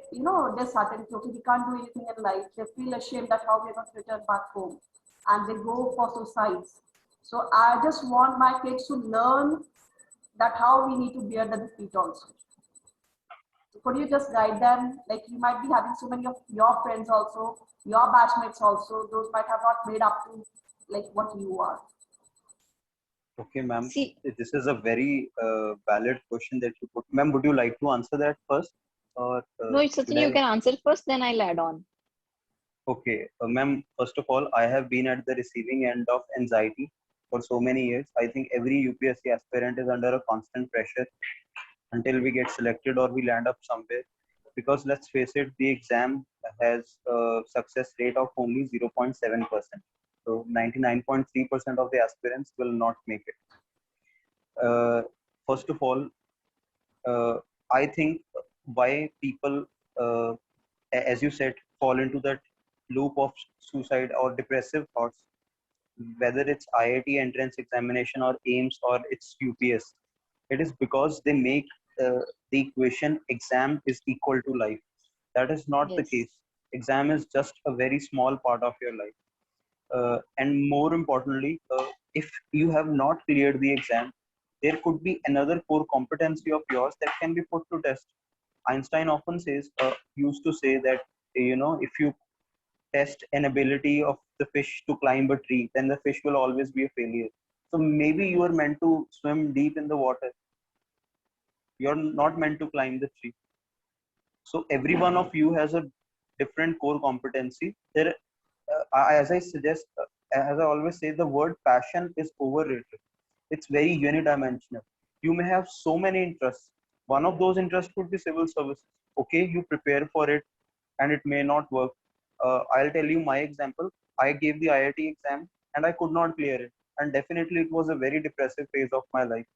this certainty, okay, we can't do anything in life. They feel ashamed that how we're going to return back home. And they go for suicides. So I just want my kids to learn that how we need to bear the defeat also. So could you just guide them? You might be having so many of your friends also, your batchmates also, those might have not made up to what you are. Okay, ma'am. See, This is a very valid question that you put. Ma'am, would you like to answer that first? Or, no, it's Sachin, you can answer first, then I'll add on. Okay, ma'am, first of all, I have been at the receiving end of anxiety for so many years. I think every UPSC aspirant is under a constant pressure until we get selected or we land up somewhere. Because let's face it, the exam has a success rate of only 0.7%. So 99.3% of the aspirants will not make it. First of all, I think why people, as you said, fall into that loop of suicide or depressive thoughts, whether it's IIT entrance examination or AIMS or it's UPS, it is because they make the equation exam is equal to life. That is not the Yes. case. Exam is just a very small part of your life. And more importantly, if you have not cleared the exam, there could be another core competency of yours that can be put to test. Einstein often used to say that, if you test an ability of the fish to climb a tree, then the fish will always be a failure. So maybe you are meant to swim deep in the water. You're not meant to climb the tree. So every one of you has a different core competency. As I suggest, as I always say, the word passion is overrated. It's very unidimensional. You may have so many interests. One of those interests could be civil services. Okay, you prepare for it and it may not work. I'll tell you my example. I gave the IIT exam and I could not clear it. And definitely it was a very depressive phase of my life,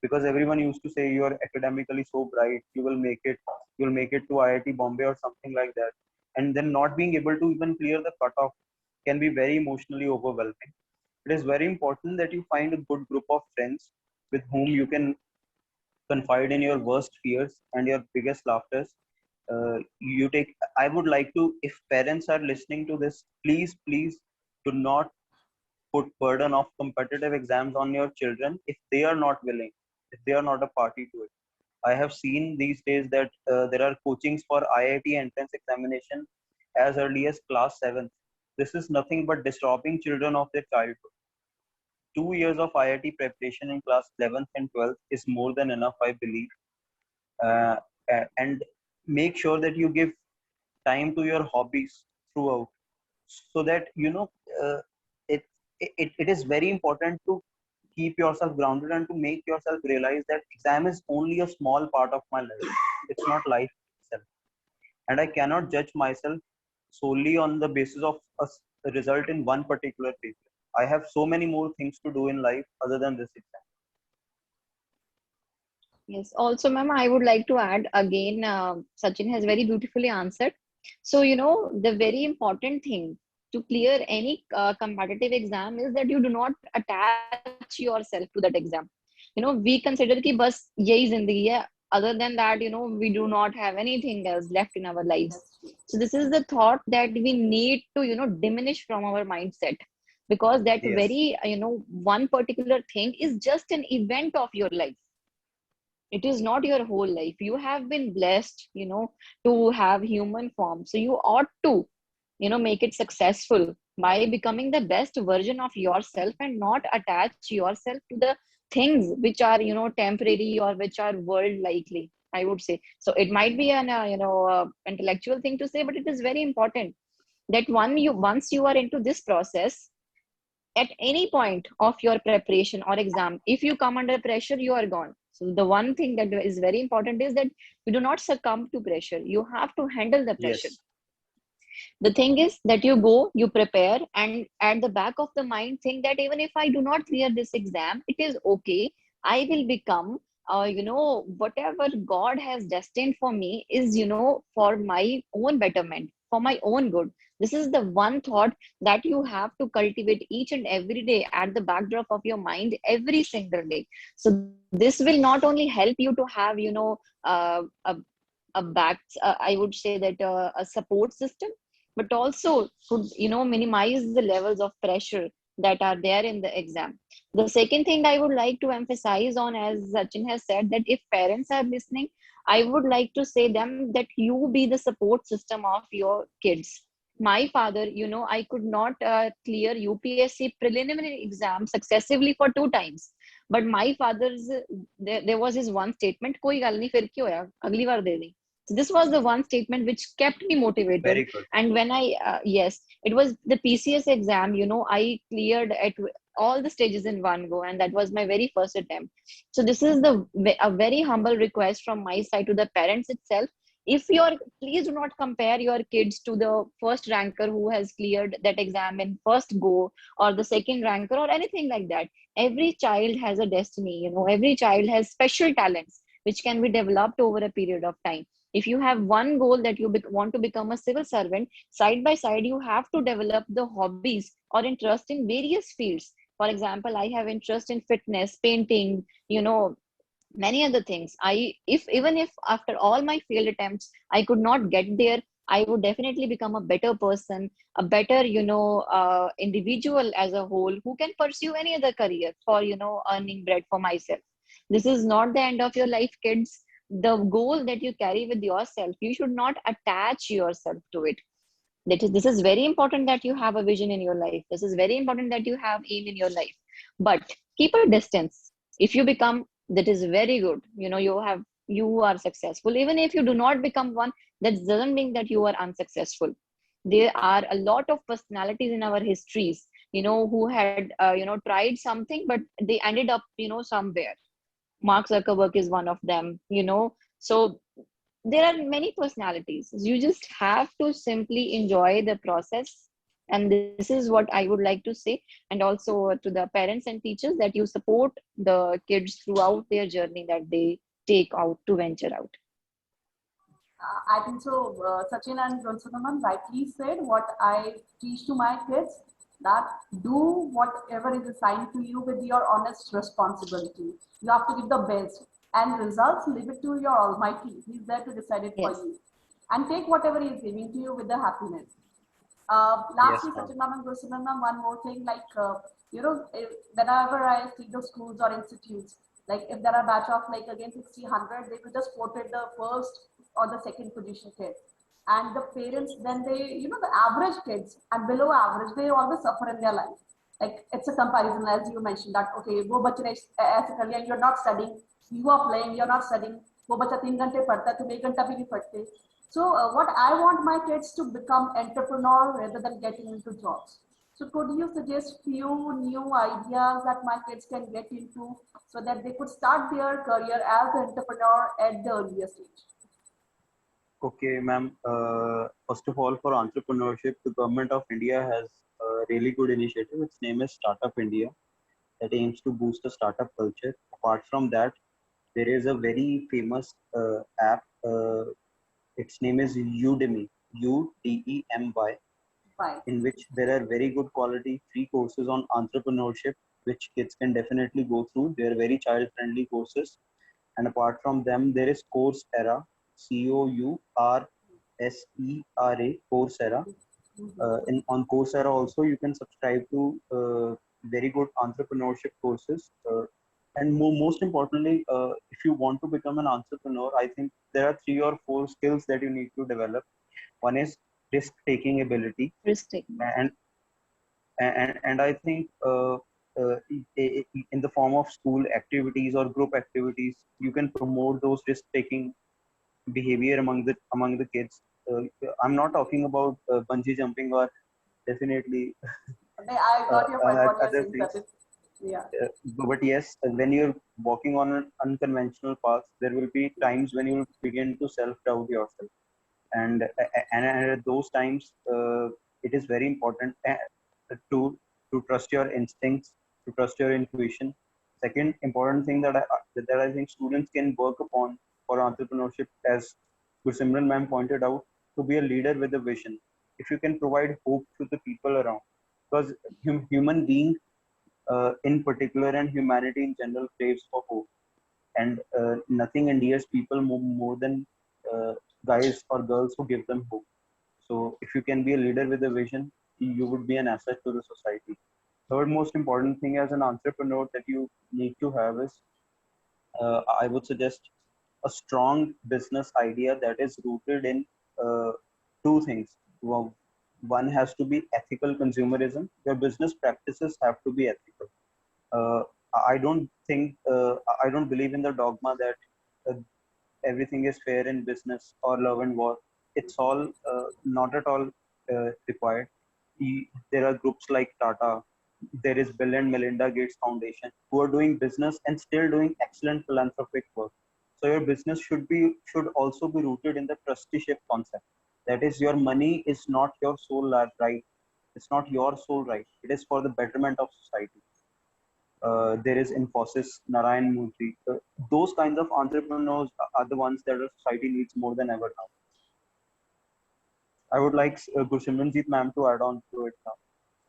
because everyone used to say you're academically so bright, you'll make it to IIT Bombay or something like that. And then not being able to even clear the cutoff can be very emotionally overwhelming. It is very important that you find a good group of friends with whom you can confide in your worst fears and your biggest laughters. I would like to, if parents are listening to this, please do not put burden of competitive exams on your children if they are not willing, if they are not a party to it. I have seen these days that there are coachings for IIT entrance examination as early as class 7th. This is nothing but disrobing children of their childhood. 2 years of IIT preparation in class 11th and 12th is more than enough, I believe. Uh, and make sure that you give time to your hobbies throughout, so that uh, it, it is very important to keep yourself grounded and to make yourself realize that exam is only a small part of my life. It's not life itself, and I cannot judge myself solely on the basis of a result in one particular paper. I have so many more things to do in life other than this exam. Yes. Also, ma'am, I would like to add again, Sachin has very beautifully answered. So, the very important thing to clear any competitive exam is that you do not attach yourself to that exam. We consider ki bas yahi zindagi hai. Other than that, we do not have anything else left in our lives. So this is the thought that we need to, diminish from our mindset, because that Yes. very, one particular thing is just an event of your life. It is not your whole life. You have been blessed, to have human form. So you ought to, make it successful by becoming the best version of yourself and not attach yourself to the things which are, temporary or which are world likely, I would say. So it might be an, intellectual thing to say, but it is very important that once you are into this process, at any point of your preparation or exam, if you come under pressure, you are gone. So the one thing that is very important is that you do not succumb to pressure. You have to handle the pressure. Yes. The thing is that you go, you prepare, and at the back of the mind think that even if I do not clear this exam, it is okay. I will become, whatever God has destined for me is, for my own betterment, for my own good. This is the one thought that you have to cultivate each and every day at the backdrop of your mind every single day. So this will not only help you to have, a back, I would say that a support system, but also could, minimize the levels of pressure that are there in the exam. The second thing I would like to emphasize on, as Sachin has said, that if parents are listening, I would like to say them that you be the support system of your kids. My father, I could not clear UPSC preliminary exam successively for 2 times. But my father's, there was his one statement, koi gal nahi, fir kya hoya, agli baar de de. So this was the one statement which kept me motivated. Very good. And when yes, it was the PCS exam, I cleared at all the stages in one go, and that was my very first attempt. So this is a very humble request from my side to the parents itself. If you're, please do not compare your kids to the first ranker who has cleared that exam in first go, or the second ranker, or anything like that. Every child has a destiny, every child has special talents which can be developed over a period of time. If you have one goal that you want to become a civil servant, side by side you have to develop the hobbies or interest in various fields. For example, I have interest in fitness, painting, many other things. If even if after all my failed attempts I could not get there, I would definitely become a better person, a better, individual as a whole, who can pursue any other career for, earning bread for myself. This is not the end of your life, kids. The goal that you carry with yourself, you should not attach yourself to it. This is very important that you have a vision in your life. This is very important that you have aim in your life. But keep a distance. If you become, that is very good. You are successful. Even if you do not become one, that doesn't mean that you are unsuccessful. There are a lot of personalities in our histories, who had, tried something, but they ended up, somewhere. Mark Zuckerberg is one of them, So there are many personalities. You just have to simply enjoy the process. And this is what I would like to say. And also to the parents and teachers, that you support the kids throughout their journey that they take out to venture out. I think so. Sachin and Gonsunaman rightly said what I teach to my kids, that do whatever is assigned to you with your honest responsibility. You have to give the best, and results leave it to your Almighty. He's there to decide it for Yes. you, and take whatever He is giving to you with the happiness. Yes, Lastly, ma'am. Sachin ma'am and Gulsum ma'am, one more thing, like, whenever I see the schools or institutes, like if there are batch of like again 60, 100, they will just quoted the first or the second position kids. And the parents, then they, the average kids and below average, they always suffer in their life. Like it's a comparison, as you mentioned, that okay, wo bache ne aise kar liya, you're not studying, you are playing, you're not studying. वो बच्चा 3 घंटे पढ़ता है, तुम 1 घंटा भी नहीं पढ़ते. So what I want my kids to become entrepreneur rather than getting into jobs. So could you suggest few new ideas that my kids can get into so that they could start their career as an entrepreneur at the earliest stage? Okay, ma'am. First of all, for entrepreneurship, the government of India has a really good initiative. Its name is Startup India, that aims to boost the startup culture. Apart from that, there is a very famous app. Its name is Udemy, Udemy, Fine. in which there are very good quality free courses on entrepreneurship, which kids can definitely go through. They are very child friendly courses. And apart from them, there is Coursera, Coursera, Coursera. On Coursera also, you can subscribe to very good entrepreneurship courses. and most importantly, if you want to become an entrepreneur, I think there are 3 or 4 skills that you need to develop. One is risk taking ability, Risk taking. and I think in the form of school activities or group activities, you can promote those risk taking behavior among the kids. I'm not talking about bungee jumping or definitely I got your point. What you're other saying, things. Sachin. Yeah. But yes, when you're walking on an unconventional path, there will be times when you begin to self-doubt yourself, and at those times, it is very important to trust your instincts, to trust your intuition. Second important thing that I think students can work upon for entrepreneurship, as Gursimran ma'am pointed out, to be a leader with a vision. If you can provide hope to the people around, because human being in particular and humanity in general craves for hope, and nothing endears people more than uh, guys or girls who give them hope. So if you can be a leader with a vision, you would be an asset to the society. Third most important thing as an entrepreneur that you need to have is, I would suggest, a strong business idea that is rooted in uh, 2 things. One has to be ethical consumerism. Your business practices have to be ethical. uh, I don't think I don't believe in the dogma that uh, everything is fair in business or love and war. It's all not at all required. There are groups like Tata, there is Bill and Melinda Gates Foundation who are doing business and still doing excellent philanthropic work. So your business should also be rooted in the trusteeship concept. That is, your money is not your sole right. It's not your sole right. It is for the betterment of society. There is Infosys, Narayan Murthy. Those kinds of entrepreneurs are the ones that our society needs more than ever now. I would like Gursimranjeet ma'am to add on to it now.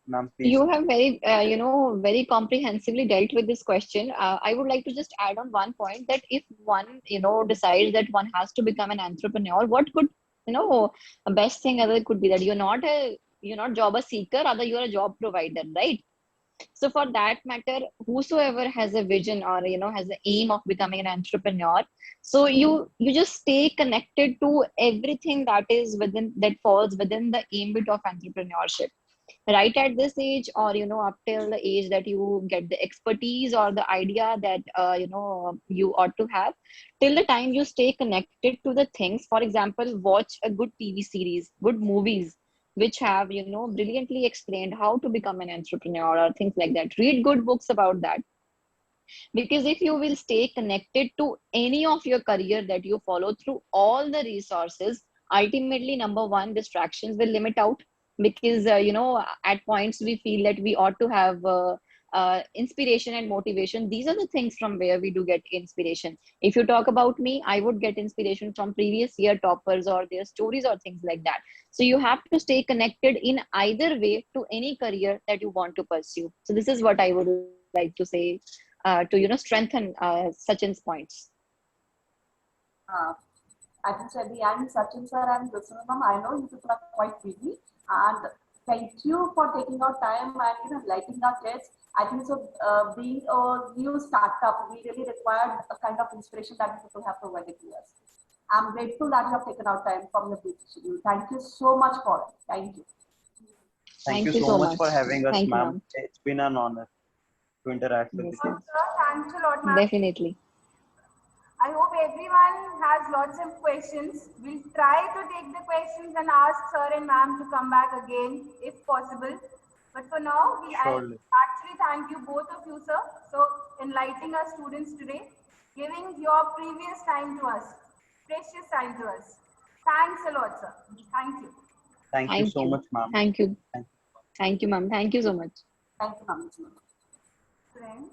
Ma'am, please. You have very, very comprehensively dealt with this question. I would like to just add on one point that if one, decides that one has to become an entrepreneur, what could, a best thing ever could be that you're not job seeker, rather you're a job provider, right? So for that matter, whosoever has a vision or has the aim of becoming an entrepreneur, so you just stay connected to everything that falls within the ambit of entrepreneurship right at this age, or up till the age that you get the expertise or the idea that you ought to have. Till the time you stay connected to the things, for example, watch a good TV series, good movies which have brilliantly explained how to become an entrepreneur or things like that. Read good books about that, because if you will stay connected to any of your career that you follow through all the resources, ultimately, number one, distractions will limit out, because at points we feel that we ought to have inspiration and motivation. These are the things from where we do get inspiration. If you talk about me, I would get inspiration from previous year toppers or their stories or things like that. So you have to stay connected in either way to any career that you want to pursue. So this is what I would like to say to strengthen Sachin's points. I think at the end, Sachin sir and Gursimran ma'am, I know you people are quite busy, and thank you for taking our time and enlightening our kids. I think so. Being a new startup, we really required a kind of inspiration that people have provided to us. I'm grateful that you have taken our time from your busy schedule. Thank you so much for it. Thank you. Thank you you so so much for much. having us, Thank you, ma'am. ma'am. It's been an honor to interact with Yes, you. yes. Thanks a lot, ma'am. Definitely. I hope everyone has lots of questions. We'll try to take the questions and ask sir and ma'am to come back again if possible. But for now, I Surely. actually thank you both of you, sir, so enlightening our students today, giving your previous time to us, precious time to us. Thanks a lot, sir. Thank you. Thank you Thank so you. much, ma'am. Thank you. Thank you. Thank you, ma'am. Thank you so much. Thank you, ma'am. Friend.